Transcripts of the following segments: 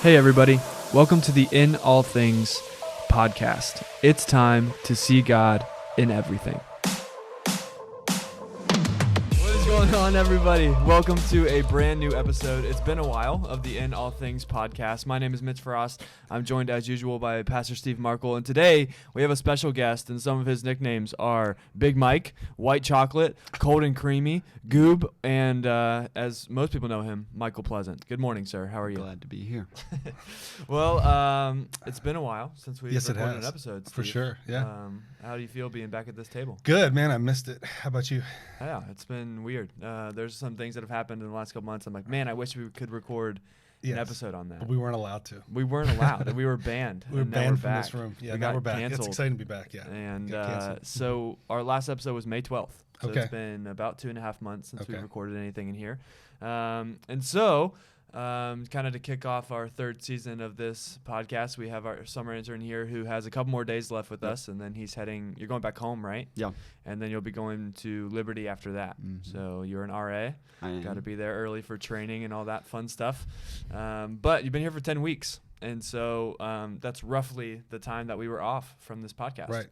Hey everybody, welcome to the In All Things podcast. It's time to see God in everything. What is going on, everybody? Welcome to a brand new episode. It's been a while of the In All Things podcast. My name is Mitch Frost. I'm joined as usual by Pastor Steve Markle, and today we have a special guest, and some of his nicknames are Big Mike, White Chocolate, Cold and Creamy, Goob, and as most people know him, Michael Pleasant. Good morning, sir. How are you? Glad to be here. Well, it's been a while since we've recorded an episode, Steve. For sure, yeah. How do you feel being back at this table? Good, man. I missed it. How about you? Yeah, it's been weird. There's some things that have happened in the last couple months. I'm like, man, I wish we could record an episode on that. But we weren't allowed to. We weren't allowed. And we were banned. We were banned from this room. Yeah, now we're back. Canceled. It's exciting to be back, yeah. And so our last episode was May 12th. So it's been about 2.5 months since we recorded anything in here. And so kind of to kick off our third season of this podcast, we have our summer intern here who has a couple more days left with us, and then you're going back home, right? Yeah. And then you'll be going to Liberty after that. Mm-hmm. So you're an RA. I am. Got to be there early for training and all that fun stuff. But you've been here for 10 weeks. And so that's roughly the time that we were off from this podcast. Right.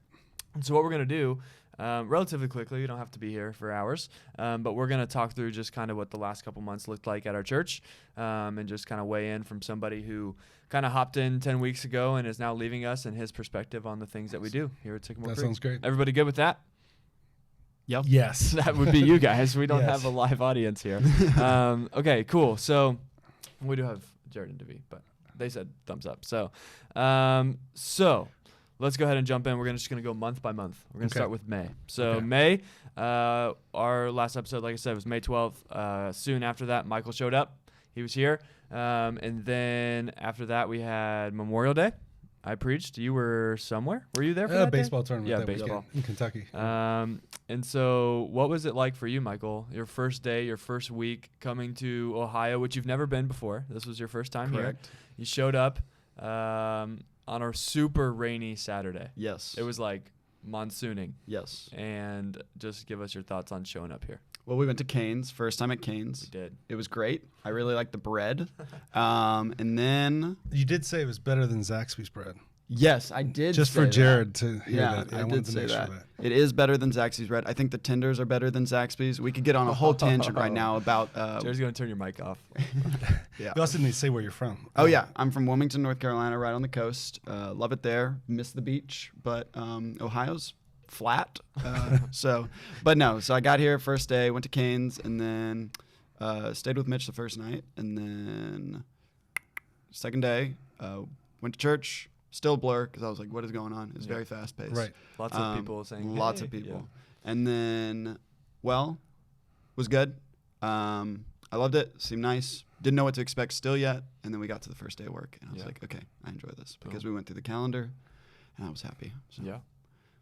And so what we're going to do relatively quickly, you don't have to be here for hours, but we're going to talk through just kind of what the last couple months looked like at our church, and just kind of weigh in from somebody who kind of hopped in 10 weeks ago and is now leaving us, and his perspective on the things that we do here at Sycamore. That sounds great. Everybody good with that? Yep. Yes. That would be you guys. We don't have a live audience here. Okay, cool. So we do have Jared and Devi, but they said thumbs up. So, let's go ahead and jump in. We're just going to go month by month. We're going to start with May. So May, our last episode, like I said, was May 12th. Soon after that, Michael showed up. He was here. And then after that, we had Memorial Day. I preached. You were somewhere? Were you there for that baseball day? tournament. Yeah, that baseball. In Kentucky. And so what was it like for you, Michael? Your first day, your first week coming to Ohio, which you've never been before. This was your first time here. You showed up on our super rainy Saturday. Yes. It was like monsooning. Yes. And just give us your thoughts on showing up here. Well, we went to Cane's, first time at Cane's. We did. It was great. I really liked the bread. And then... You did say it was better than Zaxby's bread. Yes, I did. Just say for that. Jared to hear that. I did say that. It is better than Zaxby's bread. I think the tenders are better than Zaxby's. We could get on a whole tangent right now about... Jared's going to turn your mic off. Yeah. You also need to say where you're from. Oh, yeah. I'm from Wilmington, North Carolina, right on the coast. Love it there. Miss the beach. But Ohio's flat. So I got here first day, went to Cane's, and then stayed with Mitch the first night. And then second day, went to church. Still blur because I was like, what is going on? It's very fast paced. Right. Lots of people saying, lots of people. Yeah. And then, was good. I loved it. Seemed nice. Didn't know what to expect still yet. And then we got to the first day of work. And I was like, okay, I enjoy this. Because we went through the calendar and I was happy. So. Yeah.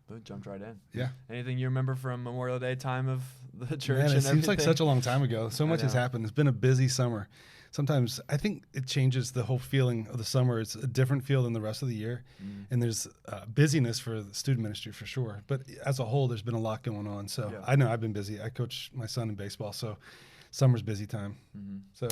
But jumped right in. Yeah. Anything you remember from Memorial Day time of the church? Man, and it seems like such a long time ago. So much has happened. It's been a busy summer. Sometimes I think it changes the whole feeling of the summer. It's a different feel than the rest of the year. And there's busyness for the student ministry for sure. But as a whole, there's been a lot going on. So I know I've been busy. I coach my son in baseball. So summer's busy time. Mm-hmm. So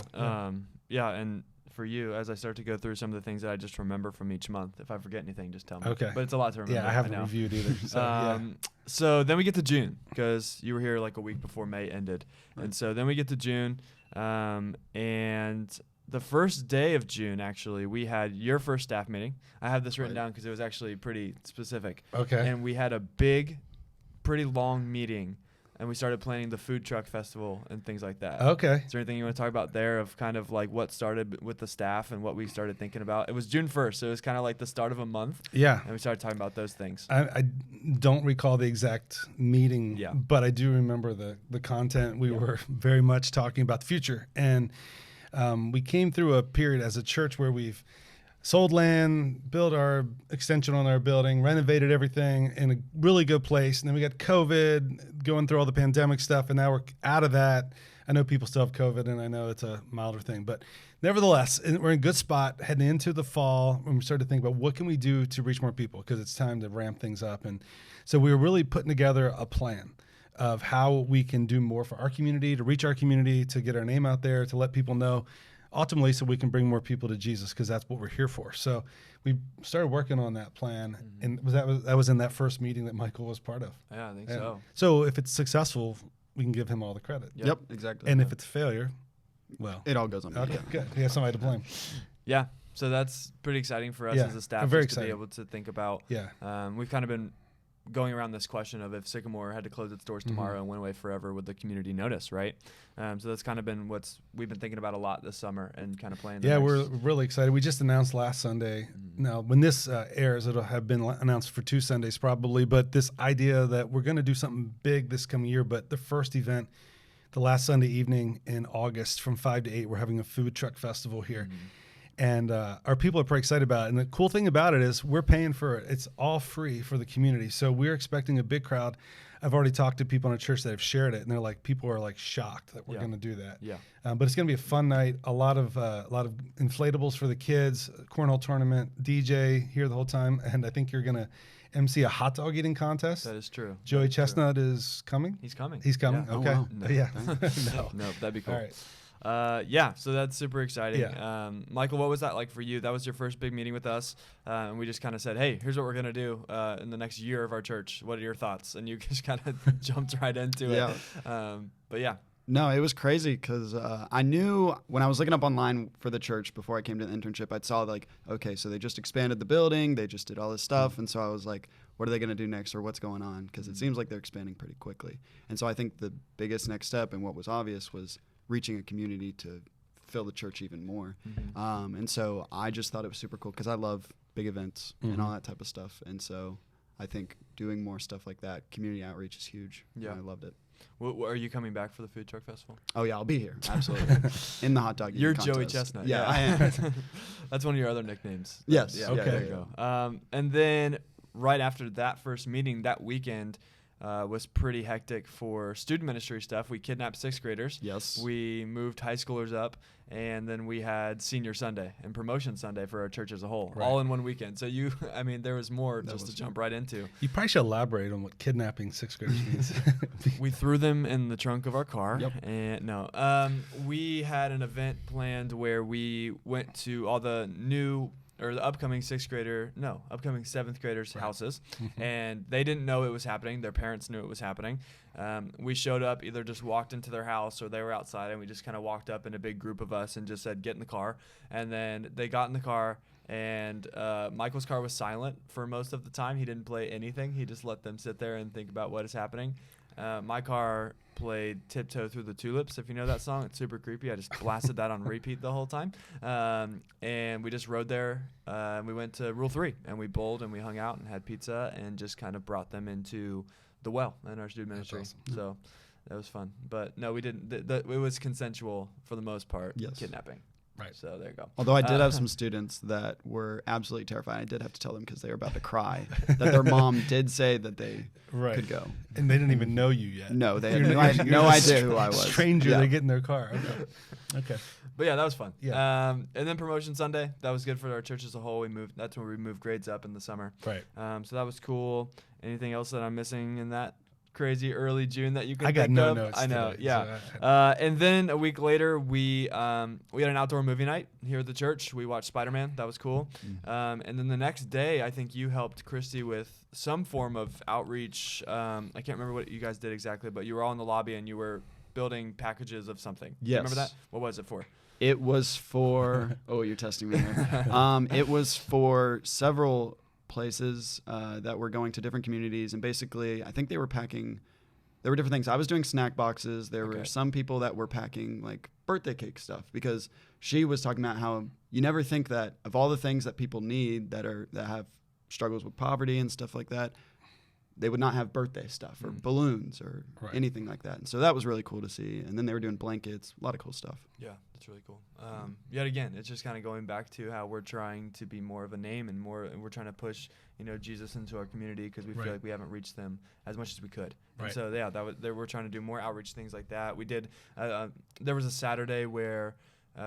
and for you, as I start to go through some of the things that I just remember from each month, if I forget anything, just tell me. Okay. But it's a lot to remember. Yeah, I haven't reviewed either. So, so then we get to June because you were here like a week before May ended. Right. And so then we get to June. And the first day of June, actually, we had your first staff meeting. I have this written down because it was actually pretty specific. Okay. And we had a pretty long meeting. And we started planning the food truck festival and things like that. Okay. Is there anything you want to talk about there of kind of like what started with the staff and what we started thinking about? It was June 1st, so it was kind of like the start of a month. Yeah. And we started talking about those things. I don't recall the exact meeting, Yeah. but I do remember the content. We were very much talking about the future. And we came through a period as a church where we've sold land, built our extension on our building, renovated everything in a really good place. And then we got COVID, going through all the pandemic stuff, and now we're out of that. I know people still have COVID, and I know it's a milder thing. But nevertheless, we're in a good spot heading into the fall when we started to think about what can we do to reach more people because it's time to ramp things up. And so we were really putting together a plan of how we can do more for our community, to reach our community, to get our name out there, to let people know ultimately so we can bring more people to Jesus, because that's what we're here for. So we started working on that plan, and that was in that first meeting that Michael was part of. Yeah, I think And so. so if it's successful, we can give him all the credit. Yep, exactly. And if it's a failure, well, it all goes on me. okay, Yeah. good. We have somebody to blame. Yeah, so that's pretty exciting for us Yeah, as a staff I'm very just to be excited. able to think about. Yeah. We've kind of been going around this question of if Sycamore had to close its doors tomorrow and went away forever, would the community notice, right? So that's kind of been we've been thinking about a lot this summer and kind of playing. Yeah, we're really excited. We just announced last Sunday. Now, when this airs, it'll have been announced for 2 Sundays probably, but this idea that we're going to do something big this coming year, but the first event, the last Sunday evening in August from 5 to 8, we're having a food truck festival here. And our people are pretty excited about it. And the cool thing about it is we're paying for it. It's all free for the community. So we're expecting a big crowd. I've already talked to people in our church that have shared it, and they're like, people are like shocked that we're going to do that. Yeah. But it's going to be a fun night. A lot of inflatables for the kids, cornhole tournament, DJ here the whole time. And I think you're going to MC a hot dog eating contest. That is true. Joey Chestnut is coming. He's coming. He's coming. Yeah. Okay. Oh, wow. No. Yeah. No, that'd be cool. All right. Yeah, so that's super exciting. Yeah. Michael, what was that like for you? That was your first big meeting with us, and we just kind of said, hey, here's what we're going to do in the next year of our church. What are your thoughts? And you just kind of jumped right into it. But yeah. No, it was crazy because I knew when I was looking up online for the church before I came to the internship, I saw like, okay, so they just expanded the building, they just did all this stuff, and so I was like, what are they going to do next, or what's going on? Because it seems like they're expanding pretty quickly. And so I think the biggest next step and what was obvious was reaching a community to fill the church even more. And so I just thought it was super cool because I love big events and all that type of stuff. And so I think doing more stuff like that, community outreach is huge. Yeah. I loved it. Are you coming back for the food truck festival? Oh, yeah, I'll be here. Absolutely. In the hot dog eating You're contest. Joey Chestnut. Yeah, I am. That's one of your other nicknames. Yes. Yeah, Okay. there you go. And then right after that first meeting, that weekend was pretty hectic for student ministry stuff. We kidnapped 6th graders. Yes. We moved high schoolers up, and then we had Senior Sunday and Promotion Sunday for our church as a whole, Right. all in one weekend. So there was more just to jump right into. You probably should elaborate on what kidnapping 6th graders means. We threw them in the trunk of our car. Yep. And we had an event planned where we went to all the upcoming 7th graders' houses, and they didn't know it was happening. Their parents knew it was happening. We showed up, either just walked into their house or they were outside, and we just kind of walked up in a big group of us and just said, get in the car. And then they got in the car, and Michael's car was silent for most of the time. He didn't play anything. He just let them sit there and think about what is happening. My car played Tiptoe Through the Tulips, if you know that song. It's super creepy. I just blasted that on repeat the whole time. And we just rode there. We went to Rule 3, and we bowled, and we hung out and had pizza and just kind of brought them into the well in our student ministry. awesome. So that was fun. But no, we didn't. It was consensual for the most part, Yes. kidnapping. Right. So there you go. Although I did have some students that were absolutely terrified. I did have to tell them because they were about to cry that their mom did say that they could go. And they didn't even know you yet. No, they had You're no a idea who I was. Stranger, Yeah. they get in their car. Okay. But yeah, that was fun. Yeah. And then Promotion Sunday, that was good for our church as a whole. That's when we moved grades up in the summer. Right. So that was cool. Anything else that I'm missing in that crazy early June that you can I got think no of? notes I know. today, Yeah. so And then a week later, we had an outdoor movie night here at the church. We watched Spider-Man. That was cool. And then the next day, I think you helped Christy with some form of outreach. I can't remember what you guys did exactly, but you were all in the lobby and you were building packages of something. Do you remember Yes. that? What was it for? It was for you're testing me here. It was for several places that were going to different communities, and basically I think they were packing. There were different things. I was doing snack boxes. There were some people that were packing like birthday cake stuff, because she was talking about how you never think that of all the things that people need that have struggles with poverty and stuff like that, they would not have birthday stuff or balloons or anything like that. And so that was really cool to see. And then they were doing blankets, a lot of cool stuff. Yeah, that's really cool. Yet again, it's just kind of going back to how we're trying to be more of a name and we're trying to push, Jesus into our community, because we feel like we haven't reached them as much as we could. Right. And so yeah, we're trying to do more outreach things like that. We did. There was a Saturday where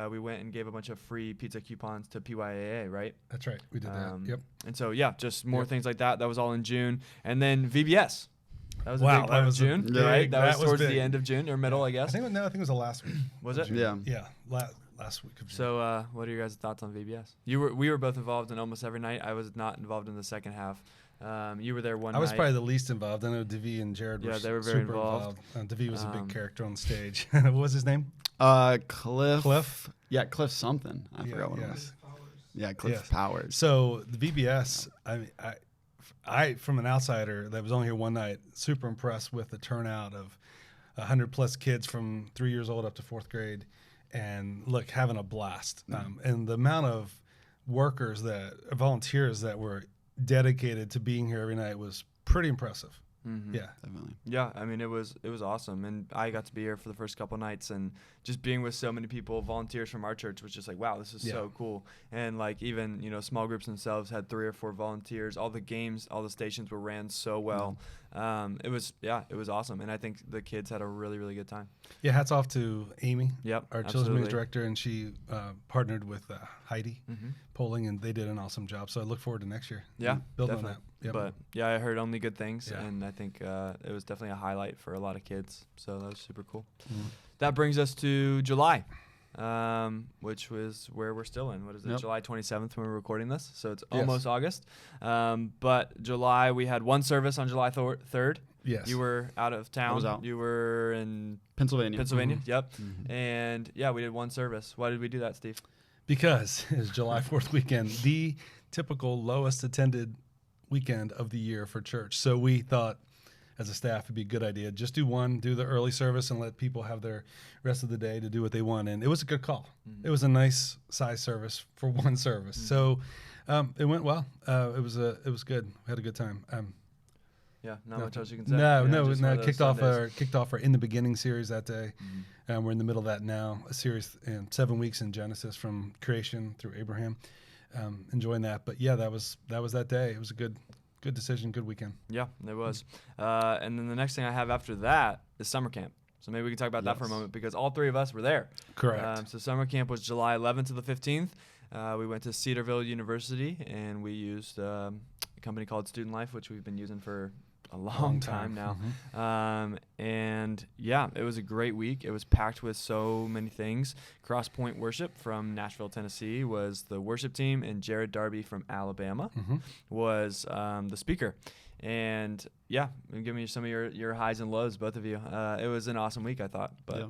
we went and gave a bunch of free pizza coupons to PYAA, right? That's right. We did that. Yep. And so yeah, just more things like that. That was all in June, and then VBS. That was a Wow, big that part of was June, big- right? That was that was towards big. the end of June or middle, I guess. I think it was the last week. Was it? Yeah. Yeah. last week of June. So, what are your guys' thoughts on VBS? We were both involved in almost every night. I was not involved in the second half. You were there one night. I was probably the least involved. I know Devi and Jared were they were very super involved. Devi was a big character on the stage. What was his name? Cliff. Yeah, Cliff something. I forgot what it was. Yeah, Cliff Powers. So the VBS, I from an outsider that was only here one night, super impressed with the turnout of 100 plus kids from 3 years old up to 4th grade, and look, having a blast. And the amount of volunteers that were dedicated to being here every night was pretty impressive. Mm-hmm. Yeah, definitely. Yeah, I mean, it was awesome, and I got to be here for the first couple nights, and just being with so many people, volunteers from our church, was just like, wow, this is so cool. And like, even small groups themselves had 3 or 4 volunteers. All the games, all the stations were ran so well. It was awesome, and I think the kids had a really, really good time. Yeah, hats off to Amy, our children's ministry director, and she partnered with Heidi Poling, and they did an awesome job. So I look forward to next year. Yeah, build definitely. on that. Yep. But yeah, I heard only good things, and I think it was definitely a highlight for a lot of kids. So that was super cool. That brings us to July, which was where we're still in. What is it? July 27th when we're recording this. So it's almost August. But July, we had one service on July 3rd. Yes. You were out of town. I was out. You were in Pennsylvania. Yep. And yeah, we did one service. Why did we do that, Steve? Because it was July 4th weekend, the typical lowest attended weekend of the year for church. So we thought as a staff it'd be a good idea. Just do the early service and let people have their rest of the day to do what they want. And it was a good call. It was a nice size service for one service. So it went well. It was good. We had a good time. Not much else you can say. No. Kicked off our In the Beginning series that day. We're in the middle of that now. A series in 7 weeks in Genesis from creation through Abraham. Enjoying that, but yeah, that was that day. It was a good decision, good weekend. Yeah, it was. And then the next thing I have after that is summer camp. So maybe we can talk about that for a moment, because all 3 of us were there. Correct. So summer camp was July 11th to the 15th. We went to Cedarville University, and we used a company called Student Life, which we've been using for a long time now. And yeah, it was a great week. It was packed with so many things. Cross Point Worship from Nashville, Tennessee was the worship team, and Jared Darby from Alabama was the speaker. And yeah, give me some of your highs and lows, both of you. It was an awesome week, I thought. But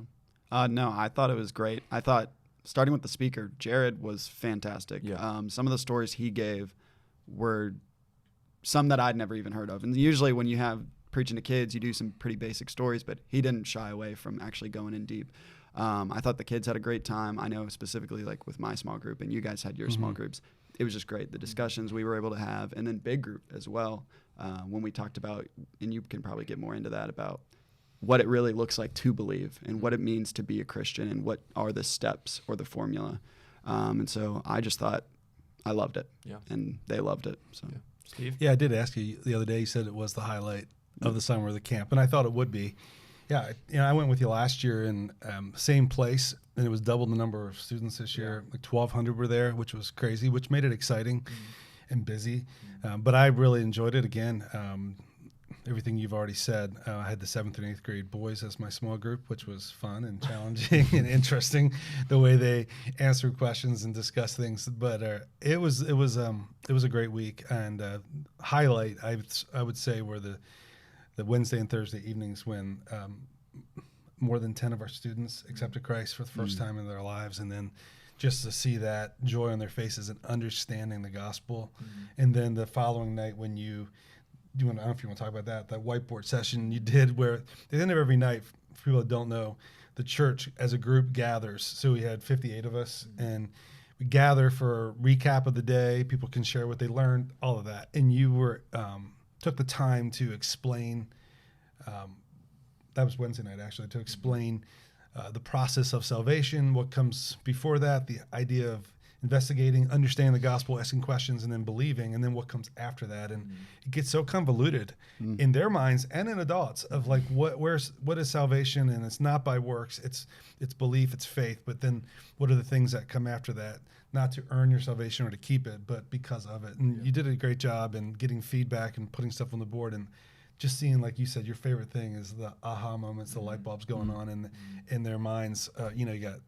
no, I thought it was great. I thought, starting with the speaker, Jared was fantastic. Some of the stories he gave were some that I'd never even heard of. And usually when you have preaching to kids, you do some pretty basic stories, but he didn't shy away from actually going in deep. I thought the kids had a great time. I know specifically like with my small group, and you guys had your small groups. It was just great. The discussions we were able to have, and then big group as well. When we talked about, and you can probably get more into that, about what it really looks like to believe and what it means to be a Christian and what are the steps or the formula. And so I just thought I loved it, and they loved it. So. Steve? Yeah, I did ask you the other day. You said it was the highlight of the summer of the camp, and I thought it would be. Yeah, I went with you last year in same place, and it was double the number of students this year. Like 1,200 were there, which was crazy, which made it exciting and busy. But I really enjoyed it. Again, everything you've already said. I had the 7th and 8th grade boys as my small group, which was fun and challenging and interesting, the way they answered questions and discussed things. But it was a great week, and highlight I would say were the Wednesday and Thursday evenings when more than 10 of our students accepted Christ for the first time in their lives, and then just to see that joy on their faces and understanding the gospel. And then the following night when I don't know if you want to talk about that whiteboard session you did, where at the end of every night, for people that don't know, the church as a group gathers. So we had 58 of us, and we gather for a recap of the day. People can share what they learned, all of that. And you were took the time to explain, that was Wednesday night actually, to explain the process of salvation, what comes before that, the idea of investigating, understanding the gospel, asking questions, and then believing, and then what comes after that. And it gets so convoluted in their minds and in adults of like what is salvation, and it's not by works, it's belief, it's faith, but then what are the things that come after that, not to earn your salvation or to keep it, but because of it. And you did a great job in getting feedback and putting stuff on the board, and just seeing, like you said, your favorite thing is the aha moments, the light bulbs going on in their minds. You got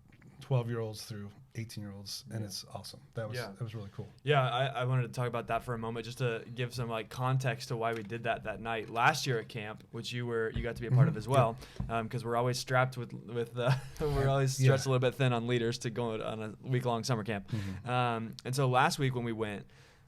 12-year-olds through 18-year-olds, and it's awesome. That was really cool. Yeah, I wanted to talk about that for a moment, just to give some like context to why we did that night last year at camp, which you got to be a part of as well, because we're always strapped with we're always stretched a little bit thin on leaders to go on a week-long summer camp. And so last week when we went,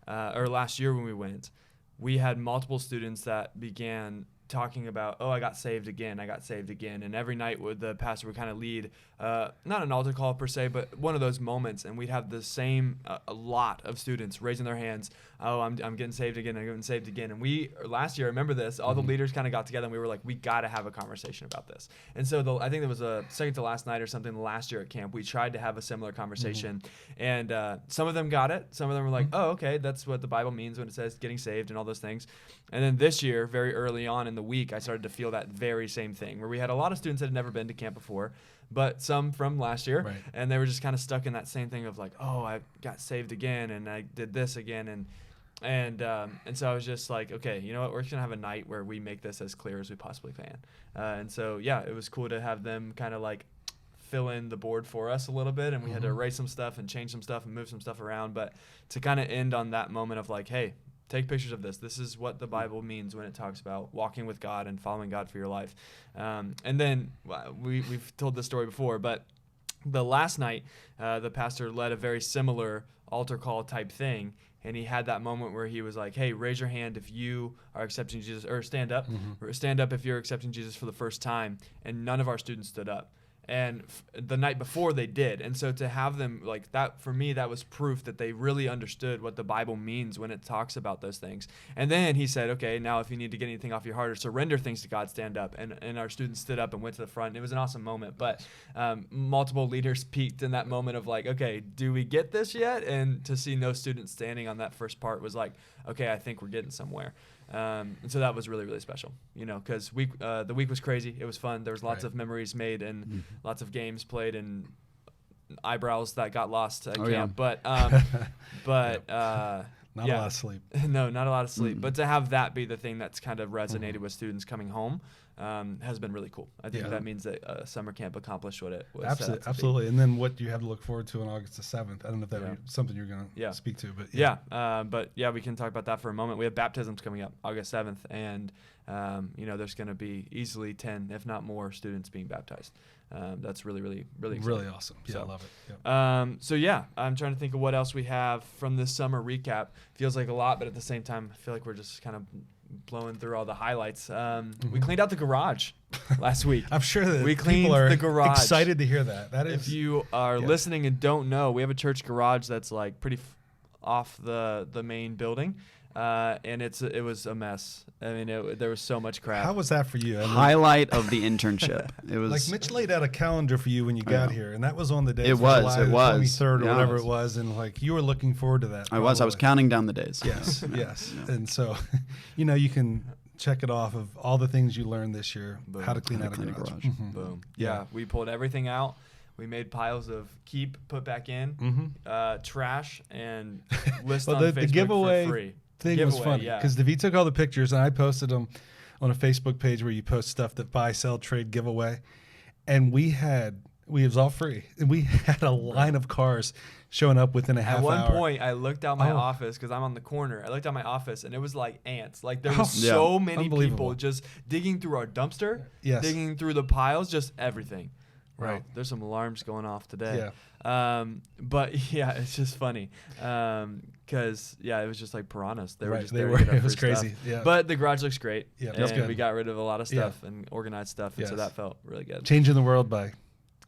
or last year when we went, we had multiple students that began talking about, I got saved again. And every night the pastor would kind of lead, not an altar call per se, but one of those moments. And we'd have the same, a lot of students raising their hands. I'm getting saved again. I'm getting saved again. And last year, I remember this, all the leaders kind of got together and we were like, we got to have a conversation about this. And so I think there was a second to last night or something last year at camp, we tried to have a similar conversation. And some of them got it. Some of them were like, oh, okay, that's what the Bible means when it says getting saved and all those things. And then this year, very early on in the week, I started to feel that very same thing, where we had a lot of students that had never been to camp before, but some from last year, and they were just kind of stuck in that same thing of like, I got saved again, and I did this again, and so I was just like, okay, you know what, we're just gonna have a night where we make this as clear as we possibly can, and so it was cool to have them kind of like fill in the board for us a little bit, and we had to erase some stuff and change some stuff and move some stuff around, but to kind of end on that moment of like, hey, take pictures of this. This is what the Bible means when it talks about walking with God and following God for your life. And then we've told this story before, but the last night, the pastor led a very similar altar call type thing. And he had that moment where he was like, hey, raise your hand if you are accepting Jesus, or stand up. Or stand up if you're accepting Jesus for the first time. And none of our students stood up. And the night before they did. And so to have them like that, for me, that was proof that they really understood what the Bible means when it talks about those things. And then he said, okay, now if you need to get anything off your heart or surrender things to God, stand up. And our students stood up and went to the front. It was an awesome moment. But multiple leaders peaked in that moment of like, okay, do we get this yet? And to see no students standing on that first part was like, okay, I think we're getting somewhere. And so that was really, really special, because the week was crazy. It was fun. There was lots of memories made and lots of games played and eyebrows that got lost at camp. Yeah. But not a lot of sleep. No, not a lot of sleep. But to have that be the thing that's kind of resonated with students coming home has been really cool. I think that means that summer camp accomplished what it was. Absolutely. And then what do you have to look forward to on August the 7th? I don't know if that was something you're going to speak to, but but we can talk about that for a moment. We have baptisms coming up August 7th, and there's going to be easily 10, if not more, students being baptized. That's really, really, really exciting. Really awesome. Yeah, I love it. Yep. I'm trying to think of what else we have from this summer recap. Feels like a lot, but at the same time, I feel like we're just kind of blowing through all the highlights. We cleaned out the garage last week. I'm sure that we cleaned people are the garage. Excited to hear that. That is. If you are listening and don't know, we have a church garage that's like pretty off the main building. And it was a mess. I mean, there was so much crap. How was that for you? Highlight of the internship. It was like Mitch laid out a calendar for you when you got here, and that was on the day. It was. July 23rd or whatever it was, and like you were looking forward to that. I was counting down the days. Yes, yes. And so, you can check it off of all the things you learned this year. Boom. How to clean out a garage. Boom. Yeah, we pulled everything out. We made piles of keep, put back in, trash, and list on Facebook the giveaway for free. Thing was funny because David took all the pictures and I posted them on a Facebook page where you post stuff that buy, sell, trade, giveaway, and it was all free. And we had a line of cars showing up within a half hour. At one point, I looked out my office because I'm on the corner. I looked out my office and it was like ants. Like there was so many people just digging through our dumpster, digging through the piles, just everything. Right. Wow, there's some alarms going off today. Yeah. But it's just funny. Because it was just like piranhas. They were just there to get our it was free crazy. Stuff. Yeah. But the garage looks great. Yeah, and we got rid of a lot of stuff and organized stuff, and so that felt really good. Changing the world by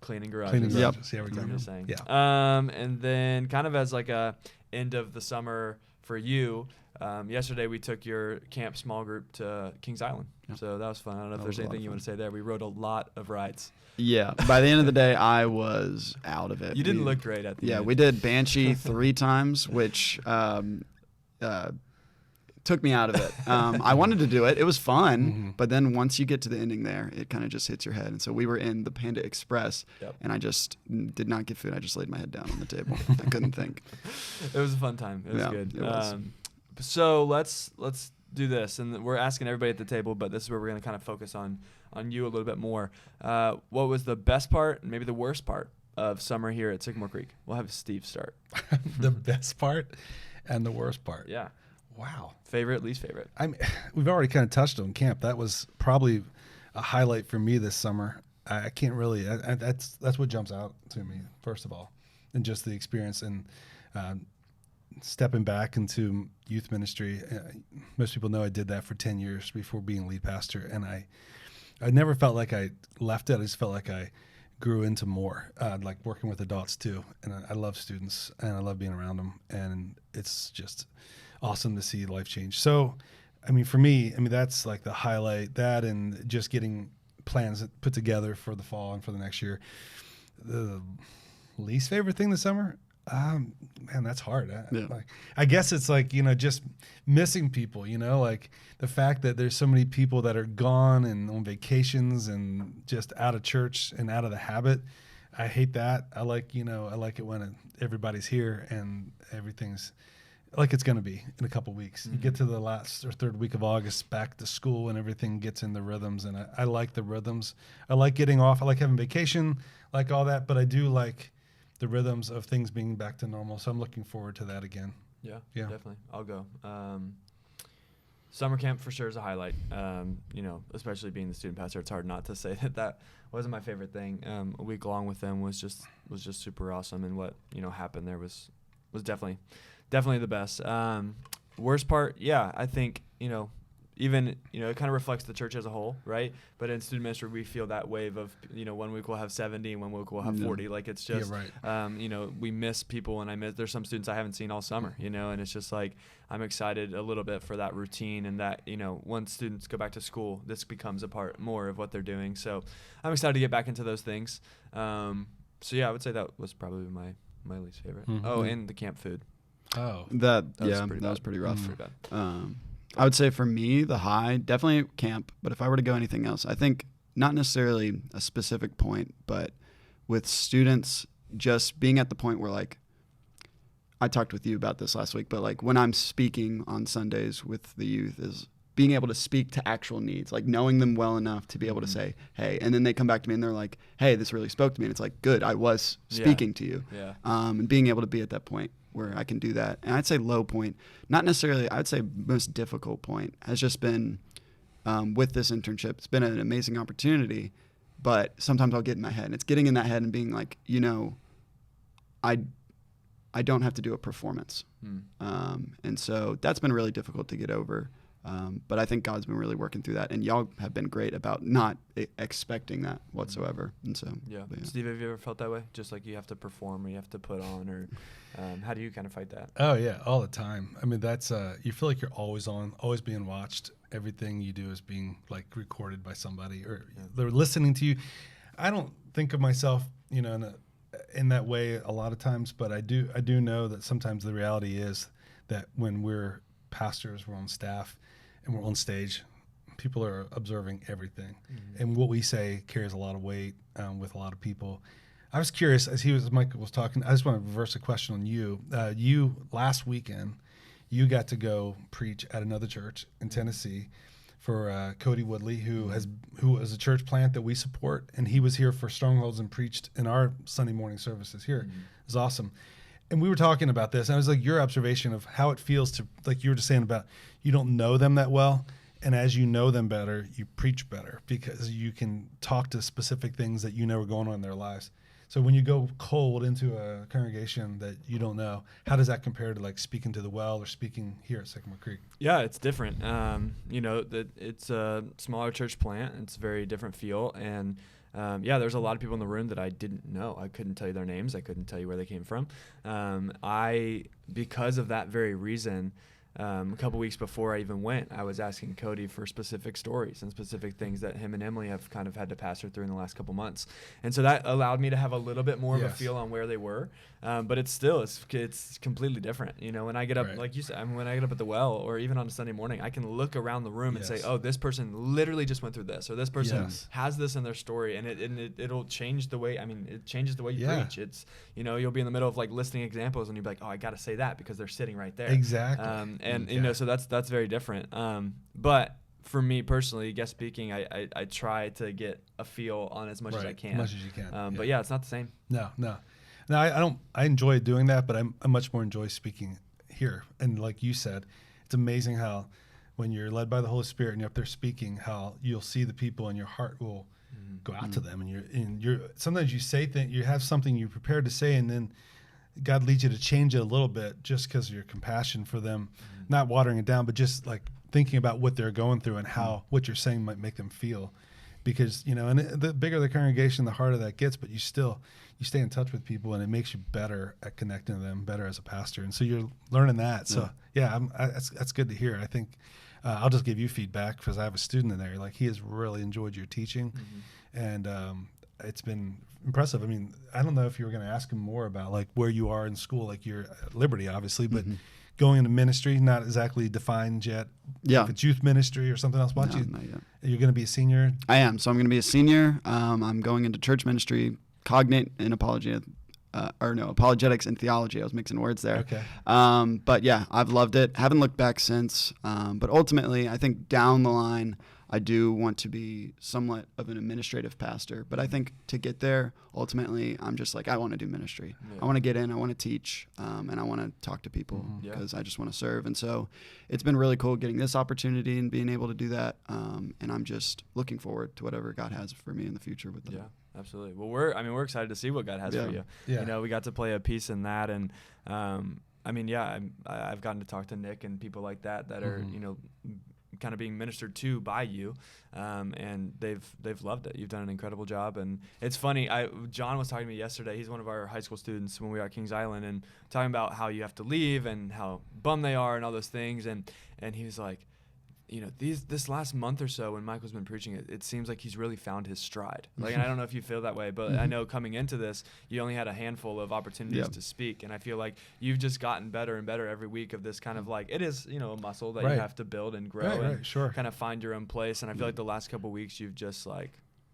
cleaning garages. Yep. Yeah, we I'm just saying. Yeah. And then kind of as like a end of the summer for you, yesterday we took your camp small group to Kings Island. Yep. So that was fun. I don't know if there's anything you want to say there. We rode a lot of rides. Yeah. By the end of the day, I was out of it. You didn't look great at the end. Yeah, we did Banshee 3 times, which took me out of it. I wanted to do it. It was fun. But then once you get to the ending there, it kind of just hits your head. And so we were in the Panda Express, and I just did not get food. I just laid my head down on the table. I couldn't think. It was a fun time. It was good. It was. So let's do this. And we're asking everybody at the table, but this is where we're going to kind of focus on you a little bit more. What was the best part and maybe the worst part of summer here at Sycamore Creek? We'll have Steve start. The best part and the worst part. Yeah. Wow. Favorite, least favorite. We've already kind of touched on camp. That was probably a highlight for me this summer. I can't really. That's what jumps out to me first of all, and just the experience and stepping back into youth ministry. Most people know I did that for 10 years before being lead pastor, and I never felt like I left it. I just felt like I grew into more, like working with adults too. And I love students and I love being around them, and it's just awesome to see life change. So, for me, that's like the highlight, that and just getting plans put together for the fall and for the next year. The least favorite thing this summer, man, that's hard. I guess it's like, just missing people, like the fact that there's so many people that are gone and on vacations and just out of church and out of the habit. I hate that. I like it when everybody's here and everything's like it's going to be in a couple weeks. You get to the last or third week of August, back to school, and everything gets in the rhythms. And I like the rhythms. I like getting off. I like having vacation, like all that. But I do like the rhythms of things being back to normal. So I'm looking forward to that again. Yeah, definitely. I'll go. Summer camp for sure is a highlight. Especially being the student pastor, it's hard not to say that wasn't my favorite thing. A week long with them was just super awesome, and what happened there was definitely the best. Worst part, I think even it kind of reflects the church as a whole, right? But in student ministry, we feel that wave of 1 week we'll have 70 and 1 week we'll have 40. Like it's just we miss people, and there's some students I haven't seen all summer, and it's just like I'm excited a little bit for that routine, and that once students go back to school, this becomes a part more of what they're doing. So I'm excited to get back into those things. I would say that was probably my least favorite. Mm-hmm. Oh, and the camp food. Oh, that was pretty rough. Pretty bad. I would say for me, the high, definitely camp. But if I were to go anything else, I think not necessarily a specific point, but with students just being at the point where, like, I talked with you about this last week, but like when I'm speaking on Sundays with the youth is being able to speak to actual needs, like knowing them well enough to be able to say, hey, and then they come back to me and they're like, hey, this really spoke to me. And it's like, good, I was speaking to you. Yeah. And being able to be at that point where I can do that. And I'd say low point, not necessarily, I'd say most difficult point has just been with this internship. It's been an amazing opportunity, but sometimes I'll get in my head. And it's getting in that head and being like, I don't have to do a performance. And so that's been really difficult to get over. But I think God's been really working through that. And y'all have been great about not expecting that whatsoever. And so, yeah. Steve, have you ever felt that way? Just like you have to perform or you have to put on, or how do you kind of fight that? Oh, yeah, all the time. That's you feel like you're always on, always being watched. Everything you do is being like recorded by somebody, or they're listening to you. I don't think of myself, in that way a lot of times, but I do know that sometimes the reality is that when we're pastors, we're on staff, and we're on stage, people are observing everything. And what we say carries a lot of weight with a lot of people. I was curious, as Michael was talking, I just want to reverse a question on you. You, last weekend, you got to go preach at another church in Tennessee for Cody Woodley, who is a church plant that we support, and he was here for Strongholds and preached in our Sunday morning services here. It was awesome. And we were talking about this, and I was like, your observation of how it feels to, like you were just saying about, you don't know them that well, and as you know them better, you preach better because you can talk to specific things that you know are going on in their lives. So when you go cold into a congregation that you don't know, how does that compare to like speaking to the well or speaking here at Sycamore Creek? Yeah, it's different. It's a smaller church plant. It's a very different feel, and there's a lot of people in the room that I didn't know. I couldn't tell you their names. I couldn't tell you where they came from. Because of that very reason, a couple weeks before I even went, I was asking Cody for specific stories and specific things that him and Emily have kind of had to pass her through in the last couple months. And so that allowed me to have a little bit more of a feel on where they were. But it's completely different. When I get up, like you said, when I get up at the well or even on a Sunday morning, I can look around the room and say, oh, this person literally just went through this, or this person has this in their story. And it'll change the way, it changes the way you preach. It's, you'll be in the middle of like listing examples and you'll be like, oh, I got to say that because they're sitting right there. Exactly. So that's very different. But for me personally, guest speaking, I try to get a feel on as much as I can. As much as you can. But yeah, it's not the same. No, I don't. I enjoy doing that, but I much more enjoy speaking here. And like you said, it's amazing how when you're led by the Holy Spirit and you're up there speaking, how you'll see the people and your heart will go out to them. And you're sometimes you say things, you have something you're prepared to say, and then God leads you to change it a little bit just because of your compassion for them, not watering it down, but just like thinking about what they're going through and how what you're saying might make them feel. Because, and the bigger the congregation, the harder that gets, but you stay in touch with people, and it makes you better at connecting to them, better as a pastor. And so you're learning that. So that's good to hear. I think I'll just give you feedback because I have a student in there. Like, he has really enjoyed your teaching, and it's been impressive. I mean, I don't know if you were going to ask him more about like where you are in school, like you're at Liberty, obviously, but going into ministry, not exactly defined yet. Yeah. If it's youth ministry or something else. No, not yet. You're going to be a senior? I am. So I'm going to be a senior. I'm going into church ministry, cognate and apologetics and theology. I was mixing words there. Okay. But yeah, I've loved it. Haven't looked back since. But ultimately, I think down the line, I do want to be somewhat of an administrative pastor. But I think to get there, ultimately, I'm just like, I want to do ministry. Yeah. I want to get in, I want to teach, and I want to talk to people because I just want to serve. And so it's been really cool getting this opportunity and being able to do that. And I'm just looking forward to whatever God has for me in the future with them. Yeah, absolutely. Well, we're excited to see what God has for you. Yeah. We got to play a piece in that, and I've gotten to talk to Nick and people like that are kind of being ministered to by you, and they've loved it. You've done an incredible job, and it's funny. John was talking to me yesterday. He's one of our high school students when we were at Kings Island, and talking about how you have to leave and how bummed they are and all those things, and he was like, this last month or so when Michael's been preaching, it seems like he's really found his stride. Like, and I don't know if you feel that way, but I know coming into this, you only had a handful of opportunities to speak. And I feel like you've just gotten better and better every week of this kind of like, it is, a muscle that you have to build and grow and kind of find your own place. And I feel like the last couple of weeks you've just like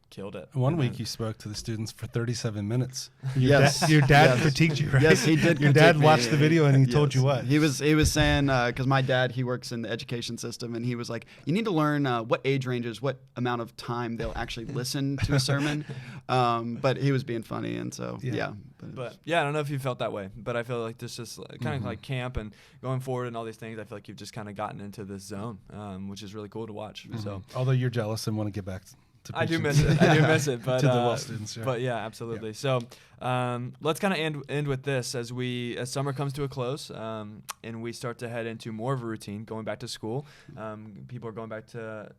killed it. One week you spoke to the students for 37 minutes. Your dad critiqued you, right? Yes, he did. Your dad watched the video and he told you what? He was saying, because my dad, he works in the education system, and he was like, you need to learn what age ranges, what amount of time they'll actually listen to a sermon. But he was being funny, and so But I don't know if you felt that way, but I feel like this just kind of like camp and going forward and all these things. I feel like you've just kind of gotten into this zone, which is really cool to watch. So, although you're jealous and want to get back to I do miss it, but to the well students. Yeah. But yeah, absolutely. Yeah. So let's kind of end with this as summer comes to a close, and we start to head into more of a routine, going back to school. People are going back to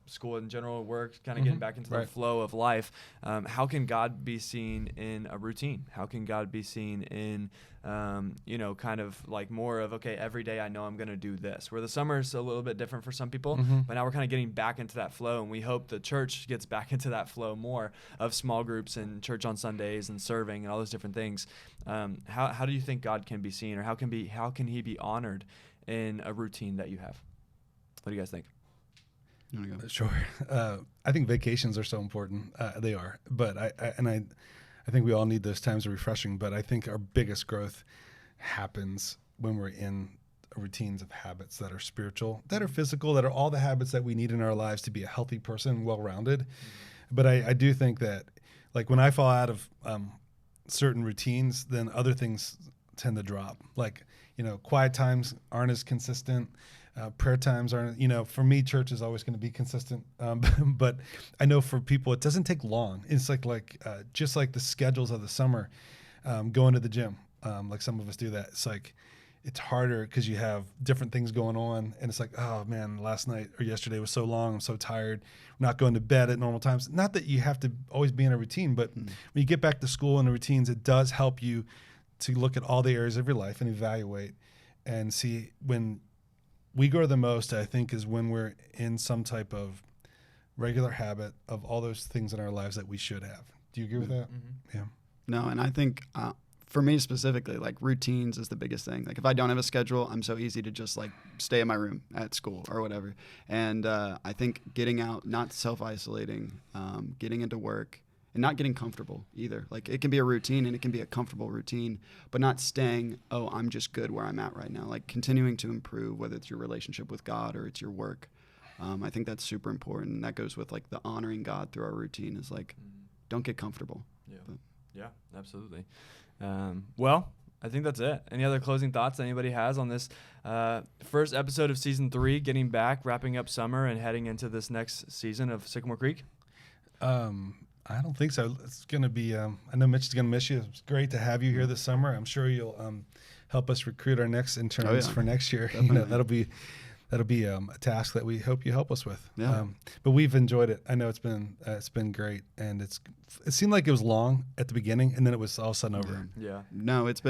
school in general, work, kind of getting back into the flow of life. How can God be seen in a routine? How can God be seen in kind of like more of, okay, every day I know I'm going to do this, where the summer is a little bit different for some people, but now we're kind of getting back into that flow, and we hope the church gets back into that flow more of small groups and church on Sundays and serving and all those different things. How do you think God can be seen, or how can he be honored in a routine that you have? What do you guys think? You want to go? Sure. I think vacations are so important. They are, but I think we all need those times of refreshing, but I think our biggest growth happens when we're in routines of habits that are spiritual, that are physical, that are all the habits that we need in our lives to be a healthy person, well-rounded. But I do think that, like, when I fall out of certain routines, then other things tend to drop. Like, quiet times aren't as consistent. Prayer times aren't, for me, church is always going to be consistent. But I know for people, it doesn't take long. It's like just like the schedules of the summer, going to the gym, like some of us do that. It's like, it's harder because you have different things going on. And it's like, oh man, last night or yesterday was so long. I'm so tired. I'm not going to bed at normal times. Not that you have to always be in a routine, but when you get back to school and the routines, it does help you to look at all the areas of your life and evaluate and see when we grow the most, I think, is when we're in some type of regular habit of all those things in our lives that we should have. Do you agree with that? Mm-hmm. Yeah. No, and I think for me specifically, like, routines is the biggest thing. Like, if I don't have a schedule, I'm so easy to just like stay in my room at school or whatever. And I think getting out, not self-isolating, getting into work, and not getting comfortable either. Like, it can be a routine and it can be a comfortable routine, but not staying, oh, I'm just good where I'm at right now. Like, continuing to improve, whether it's your relationship with God or it's your work. I think that's super important. And that goes with like the honoring God through our routine is like, don't get comfortable. Yeah. But. Yeah, absolutely. Well, I think that's it. Any other closing thoughts anybody has on this first episode of season 3, getting back, wrapping up summer and heading into this next season of Sycamore Creek? I don't think so. It's going to be, I know Mitch is going to miss you. It's great to have you here this summer. I'm sure you'll help us recruit our next interns for next year. You know, that'll be a task that we hope you help us with. Yeah. But we've enjoyed it. I know it's been great, and it seemed like it was long at the beginning, and then it was all of a sudden over. Yeah. No, it's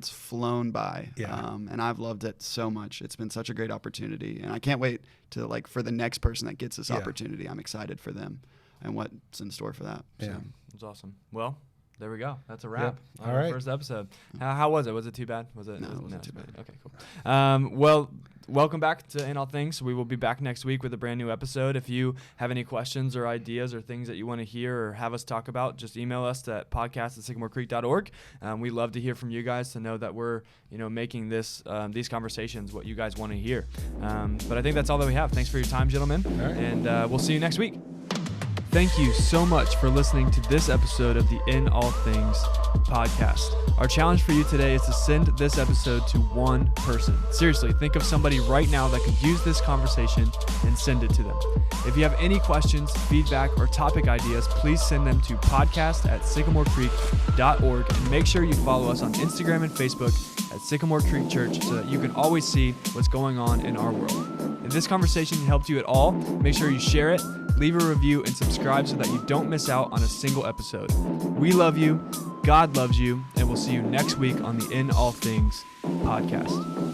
flown by. Yeah. And I've loved it so much. It's been such a great opportunity, and I can't wait to like for the next person that gets this opportunity. I'm excited for them and what's in store for that. So. Yeah. That's awesome. Well, there we go. That's a wrap. All Our right. first episode. How was it? Was it too bad? Was it? No, it wasn't too bad. Okay, cool. Well, welcome back to In All Things. We will be back next week with a brand new episode. If you have any questions or ideas or things that you want to hear or have us talk about, just email us at podcast@sycamorecreek.org. We love to hear from you guys to know that we're making these conversations what you guys want to hear. But I think that's all that we have. Thanks for your time, gentlemen. All right. And we'll see you next week. Thank you so much for listening to this episode of the In All Things podcast. Our challenge for you today is to send this episode to one person. Seriously, think of somebody right now that could use this conversation and send it to them. If you have any questions, feedback, or topic ideas, please send them to podcast@sycamorecreek.org, and make sure you follow us on Instagram and Facebook at Sycamore Creek Church so that you can always see what's going on in our world. If this conversation helped you at all, make sure you share it, leave a review, and subscribe so that you don't miss out on a single episode. We love you, God loves you, and we'll see you next week on the In All Things podcast.